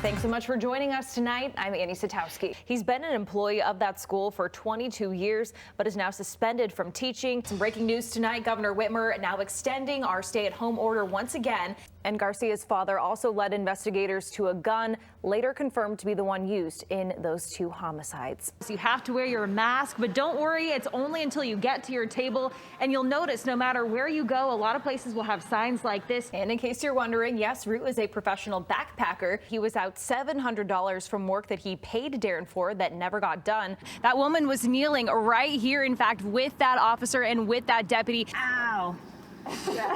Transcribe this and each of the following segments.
Thanks so much for joining us tonight. I'm Szatkowski. He's been an employee of that school for 22 years, but is now suspended from teaching. Some breaking news tonight. Governor Whitmer now extending our stay-at-home order once again. And Garcia's father also led investigators to a gun, later confirmed to be the one used in those two homicides. So you have to wear your mask, but don't worry, it's only until you get to your table. And you'll notice no matter where you go, a lot of places will have signs like this. And in case you're wondering, yes, Root is a professional backpacker. He was out $700 from work that he paid Darren for that never got done. That woman was kneeling right here, in fact, with that officer and with that deputy. Ow. Yeah.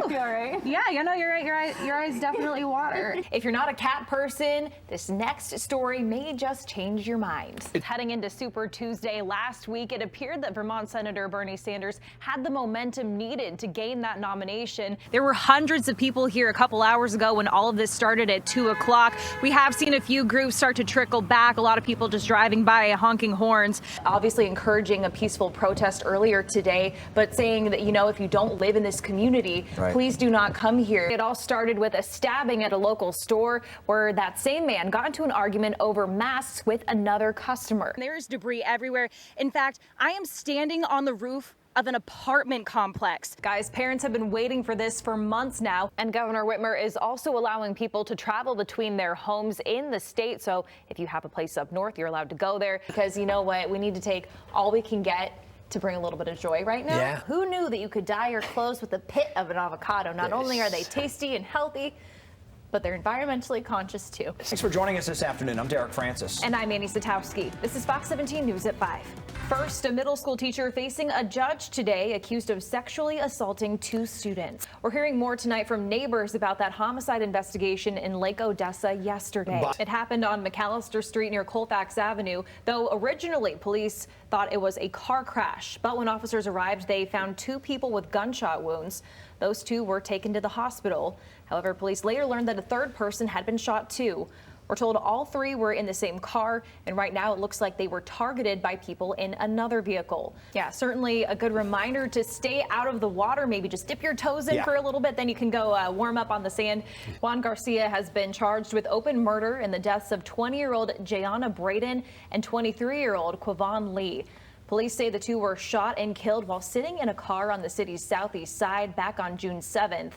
You all right? Yeah, you're right. Your eyes definitely water. If you're not a cat person, this next story may just change your mind. Heading into Super Tuesday last week, it appeared that Vermont Senator Bernie Sanders had the momentum needed to gain that nomination. There were hundreds of people here a couple hours ago when all of this started at 2 o'clock. We have seen a few groups start to trickle back. A lot of people just driving by honking horns. Obviously encouraging a peaceful protest earlier today, but saying that, if you don't live in this community, please do not come here. It all started with a stabbing at a local store where that same man got into an argument over masks with another customer. There's debris everywhere. In fact, I am standing on the roof of an apartment complex. Guys, parents have been waiting for this for months now, and Governor Whitmer is also allowing people to travel between their homes in the state. So if you have a place up north, you're allowed to go there, because you know what? We need to take all we can get to bring a little bit of joy right now. Yeah. Who knew that you could dye your clothes with the pit of an avocado? Not only are they tasty and healthy, but they're environmentally conscious too. Thanks for joining us this afternoon. I'm Derek Francis. And I'm Szatkowski. This is Fox 17 News at 5. First, a middle school teacher facing a judge today accused of sexually assaulting 2 students. We're hearing more tonight from neighbors about that homicide investigation in Lake Odessa yesterday. It happened on McAllister Street near Colfax Avenue, though originally police thought it was a car crash. But when officers arrived, they found 2 people with gunshot wounds. Those 2 were taken to the hospital. However, police later learned that a 3rd person had been shot too. We're told all 3 were in the same car, and right now it looks like they were targeted by people in another vehicle. Yeah, certainly a good reminder to stay out of the water. Maybe just dip your toes in for a little bit, then you can go warm up on the sand. Juan Garcia has been charged with open murder in the deaths of 20-year-old Jayana Braden and 23-year-old Quavon Lee. Police say the 2 were shot and killed while sitting in a car on the city's southeast side back on June 7th.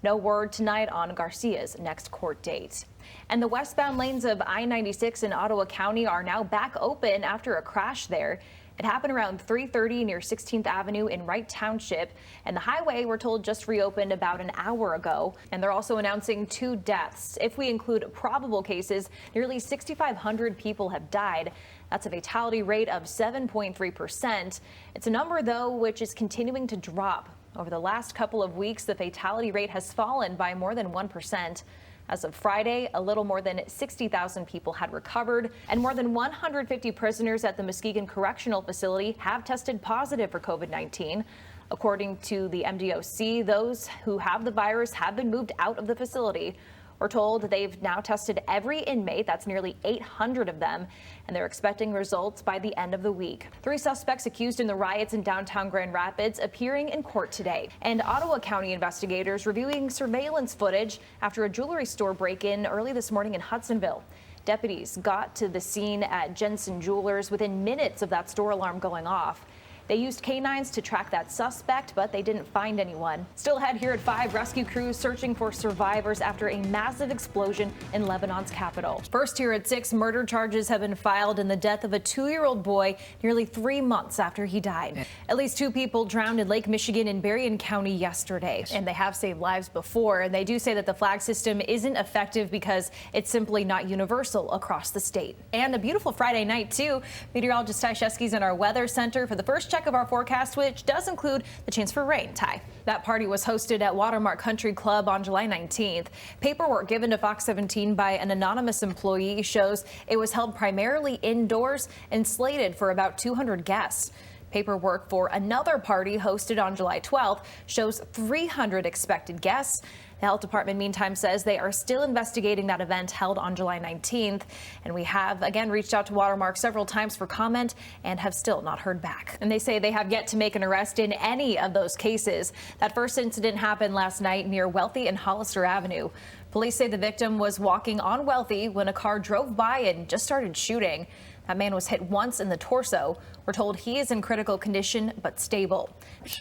No word tonight on Garcia's next court date. And the westbound lanes of I-96 in Ottawa County are now back open after a crash there. It happened around 3:30 near 16th Avenue in Wright Township, and the highway, we're told, just reopened about an hour ago. And they're also announcing 2 deaths. If we include probable cases, nearly 6,500 people have died. That's a fatality rate of 7.3%. It's a number, though, which is continuing to drop. Over the last couple of weeks, the fatality rate has fallen by more than 1%. As of Friday, a little more than 60,000 people had recovered, and more than 150 prisoners at the Muskegon Correctional Facility have tested positive for COVID-19. According to the MDOC, those who have the virus have been moved out of the facility. We're told they've now tested every inmate, that's nearly 800 of them, and they're expecting results by the end of the week. 3 suspects accused in the riots in downtown Grand Rapids appearing in court today. And Ottawa County investigators reviewing surveillance footage after a jewelry store break-in early this morning in Hudsonville. Deputies got to the scene at Jensen Jewelers within minutes of that store alarm going off. They used canines to track that suspect, but they didn't find anyone. Still ahead here at 5, rescue crews searching for survivors after a massive explosion in Lebanon's capital. First here at 6, murder charges have been filed in the death of a 2-year-old boy nearly 3 months after he died. At least 2 people drowned in Lake Michigan in Berrien County yesterday, and they have saved lives before. And they do say that the flag system isn't effective because it's simply not universal across the state. And a beautiful Friday night, too. Meteorologist Ty Shesky's in our weather center for the first check of our forecast, which does include the chance for rain. Ty. That party was hosted at Watermark Country Club on July 19th. Paperwork given to Fox 17 by an anonymous employee shows it was held primarily indoors and slated for about 200 guests. Paperwork for another party hosted on July 12th shows 300 expected guests. The health department, meantime, says they are still investigating that event held on July 19th. And we have, again, reached out to Watermark several times for comment and have still not heard back. And they say they have yet to make an arrest in any of those cases. That first incident happened last night near Wealthy and Hollister Avenue. Police say the victim was walking on Wealthy when a car drove by and just started shooting. That man was hit once in the torso. We're told he is in critical condition but stable.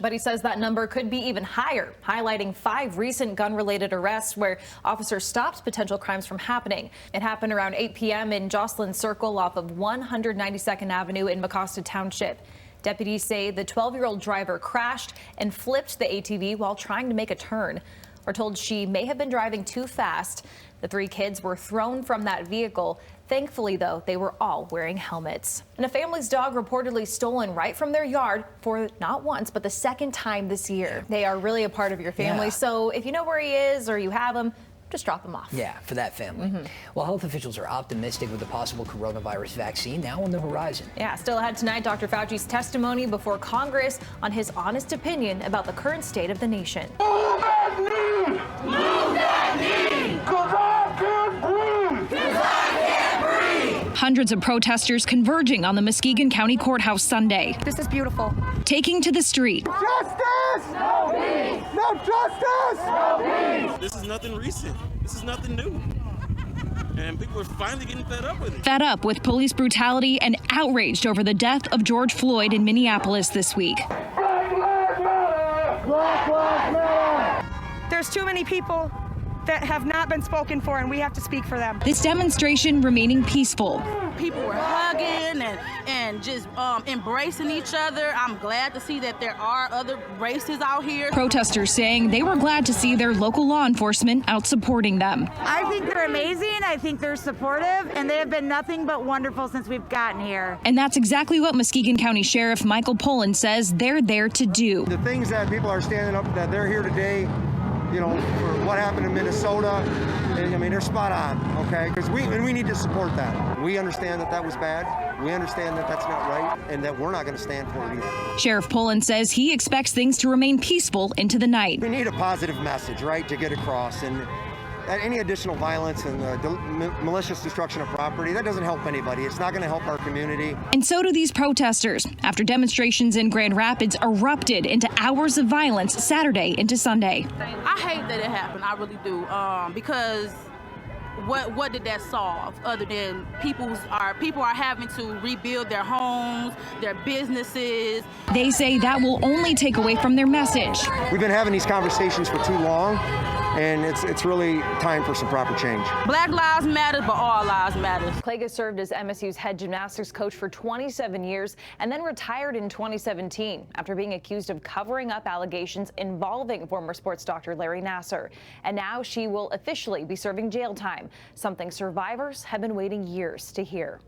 But he says that number could be even higher, highlighting 5 recent gun-related arrests where officers stopped potential crimes from happening. It happened around 8 p.m. in Jocelyn Circle off of 192nd Avenue in Mecosta Township. Deputies say the 12-year-old driver crashed and flipped the ATV while trying to make a turn. We're told she may have been driving too fast. The 3 kids were thrown from that vehicle. Thankfully, though, they were all wearing helmets. And a family's dog reportedly stolen right from their yard for not once, but the second time this year. They are really a part of your family. Yeah. So if you know where he is or you have him, just drop him off. Yeah, for that family. Well, health officials are optimistic with the possible coronavirus vaccine now on the horizon. Yeah, still ahead tonight, Dr. Fauci's testimony before Congress on his honest opinion about the current state of the nation. Move that knee! Move that knee! 'Cause I can't breathe! 'Cause I can't breathe! Hundreds of protesters converging on the Muskegon County Courthouse Sunday. This is beautiful. Taking to the street. Justice! No peace! No justice! No peace! This is nothing recent. This is nothing new. And people are finally getting fed up with it. Fed up with police brutality and outraged over the death of George Floyd in Minneapolis this week. Black Lives Matter! Black Lives Matter! There's too many people that have not been spoken for, and we have to speak for them. This demonstration remaining peaceful. People were hugging and just embracing each other. I'm glad to see that there are other races out here. Protesters saying they were glad to see their local law enforcement out supporting them. I think they're amazing. I think they're supportive, and they have been nothing but wonderful since we've gotten here. And that's exactly what Muskegon County Sheriff Michael Pullen says they're there to do. The things that people are standing up, that they're here today, you know, for what happened in Minnesota, I mean, they're spot on, okay? Because we need to support that. We understand that that was bad. We understand that that's not right, and that we're not going to stand for it either. Sheriff Pullen says he expects things to remain peaceful into the night. We need a positive message, right, to get across. And any additional violence and malicious destruction of property, that doesn't help anybody. It's not going to help our community. And so do these protesters after demonstrations in Grand Rapids erupted into hours of violence Saturday into Sunday. I hate that it happened. I really do. Because what did that solve other than people are having to rebuild their homes, their businesses? They say that will only take away from their message. We've been having these conversations for too long, and it's really time for some proper change. Black lives matter, but all lives matter. Klages served as MSU's head gymnastics coach for 27 years and then retired in 2017 after being accused of covering up allegations involving former sports doctor Larry Nassar. And now she will officially be serving jail time, something survivors have been waiting years to hear.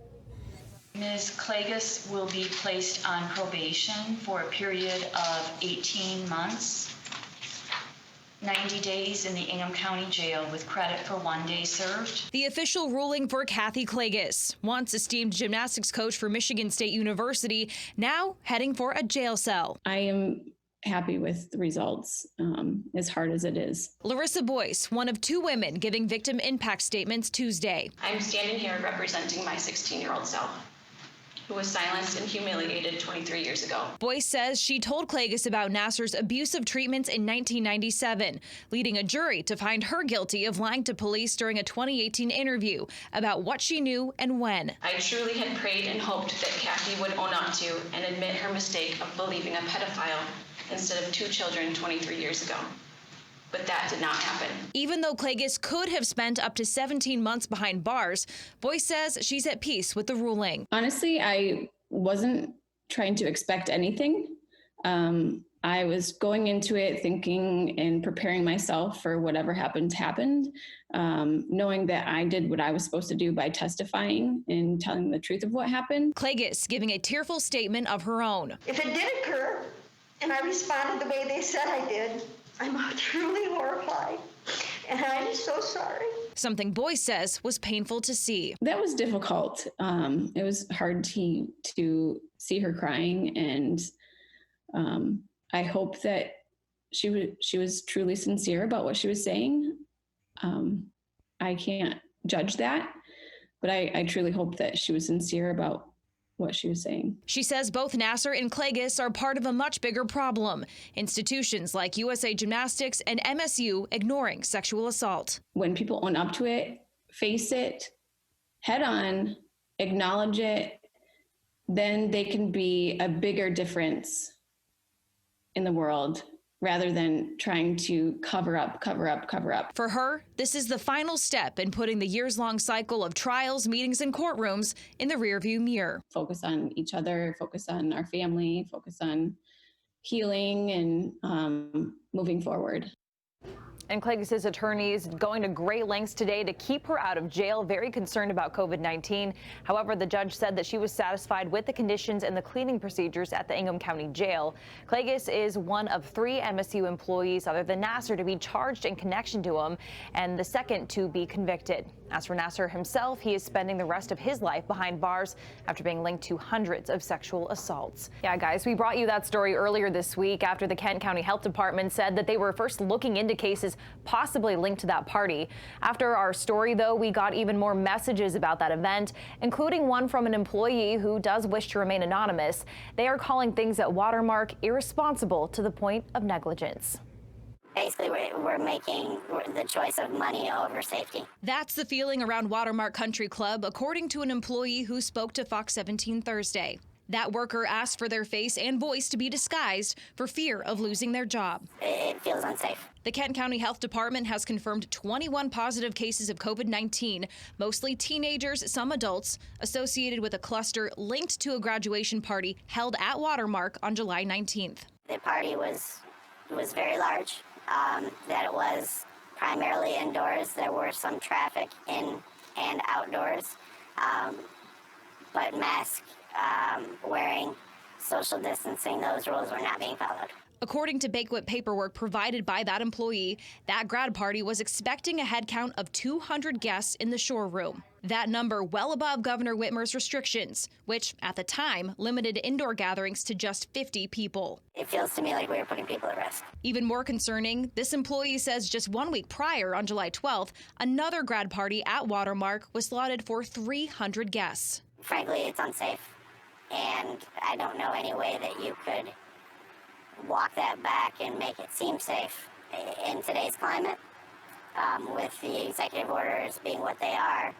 Ms. Klages will be placed on probation for a period of 18 months. 90 days in the Ingham County Jail with credit for 1 day served. The official ruling for Kathy Klages, once esteemed gymnastics coach for Michigan State University, now heading for a jail cell. I am happy with the results, as hard as it is. Larissa Boyce, one of 2 women giving victim impact statements Tuesday. I'm standing here representing my 16-year-old self, who was silenced and humiliated 23 years ago. Boyce says she told Klages about Nassar's abusive treatments in 1997, leading a jury to find her guilty of lying to police during a 2018 interview about what she knew and when. I truly had prayed and hoped that Kathy would own up to and admit her mistake of believing a pedophile instead of 2 children 23 years ago. But that did not happen. Even though Klages could have spent up to 17 months behind bars, Boyce says she's at peace with the ruling. Honestly, I wasn't trying to expect anything. I was going into it thinking and preparing myself for whatever happened, knowing that I did what I was supposed to do by testifying and telling the truth of what happened. Klages giving a tearful statement of her own. If it did occur, and I responded the way they said I did, I'm truly horrified, and I'm so sorry. Something Boyce says was painful to see. That was difficult. It was hard to see her crying, and I hope that she was truly sincere about what she was saying. I can't judge that, but I truly hope that she was sincere about what she was saying. She says both Nassar and Klages are part of a much bigger problem. Institutions like USA Gymnastics and MSU ignoring sexual assault. When people own up to it, face it head on, acknowledge it, then they can be a bigger difference in the world rather than trying to cover up. For her, this is the final step in putting the years-long cycle of trials, meetings, and courtrooms in the rearview mirror. Focus on each other, focus on our family, focus on healing and moving forward. And Klages' attorneys going to great lengths today to keep her out of jail, very concerned about COVID-19. However, the judge said that she was satisfied with the conditions and the cleaning procedures at the Ingham County Jail. Klages is one of 3 MSU employees other than Nassar to be charged in connection to him and the second to be convicted. As for Nassar himself, he is spending the rest of his life behind bars after being linked to hundreds of sexual assaults. Yeah, guys, we brought you that story earlier this week after the Kent County Health Department said that they were first looking into cases possibly linked to that party. After our story, though, we got even more messages about that event, including one from an employee who does wish to remain anonymous. They are calling things at Watermark irresponsible to the point of negligence. Basically, we're making the choice of money over safety. That's the feeling around Watermark Country Club, according to an employee who spoke to Fox 17 Thursday. That worker asked for their face and voice to be disguised for fear of losing their job. It feels unsafe. The Kent County Health Department has confirmed 21 positive cases of COVID-19, mostly teenagers, some adults, associated with a cluster linked to a graduation party held at Watermark on July 19th. The party was very large. That it was primarily indoors. There were some traffic in and outdoors, but mask wearing, social distancing, those rules were not being followed. According to banquet paperwork provided by that employee, that grad party was expecting a head count of 200 guests in the shore room. That number well above Governor Whitmer's restrictions, which at the time limited indoor gatherings to just 50 people. It feels to me like we were putting people at risk. Even more concerning, this employee says just 1 week prior, on July 12th, another grad party at Watermark was slotted for 300 guests. Frankly, it's unsafe, and I don't know any way that you could walk that back and make it seem safe in today's climate, with the executive orders being what they are.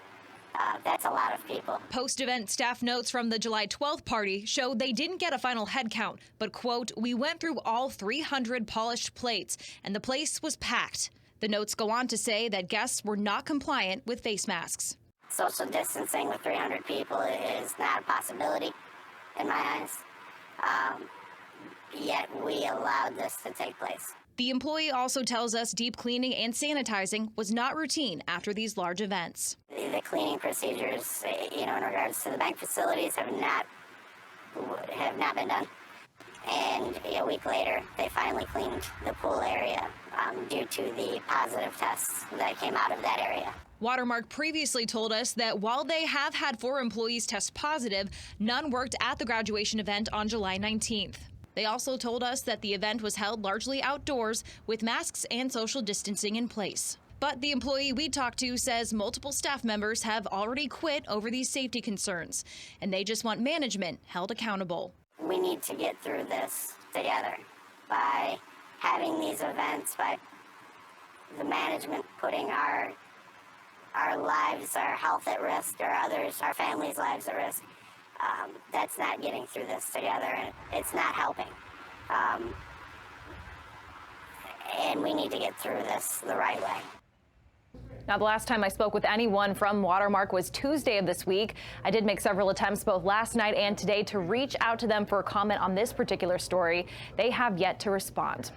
That's a lot of people. Post-event staff notes from the July 12th party show they didn't get a final head count, but, quote, "We went through all 300 polished plates, and the place was packed." The notes go on to say that guests were not compliant with face masks. Social distancing with 300 people is not a possibility in my eyes. Yet we allowed this to take place. The employee also tells us deep cleaning and sanitizing was not routine after these large events. The cleaning procedures, in regards to the bank facilities have not been done. And a week later, they finally cleaned the pool area due to the positive tests that came out of that area. Watermark previously told us that while they have had 4 employees test positive, none worked at the graduation event on July 19th. They also told us that the event was held largely outdoors with masks and social distancing in place. But the employee we talked to says multiple staff members have already quit over these safety concerns, and they just want management held accountable. We need to get through this together by having these events, by the management putting our lives, our health at risk, or others, our families' lives at risk. That's not getting through this together, and it's not helping. And we need to get through this the right way. Now, the last time I spoke with anyone from Watermark was Tuesday of this week. I did make several attempts both last night and today to reach out to them for a comment on this particular story. They have yet to respond.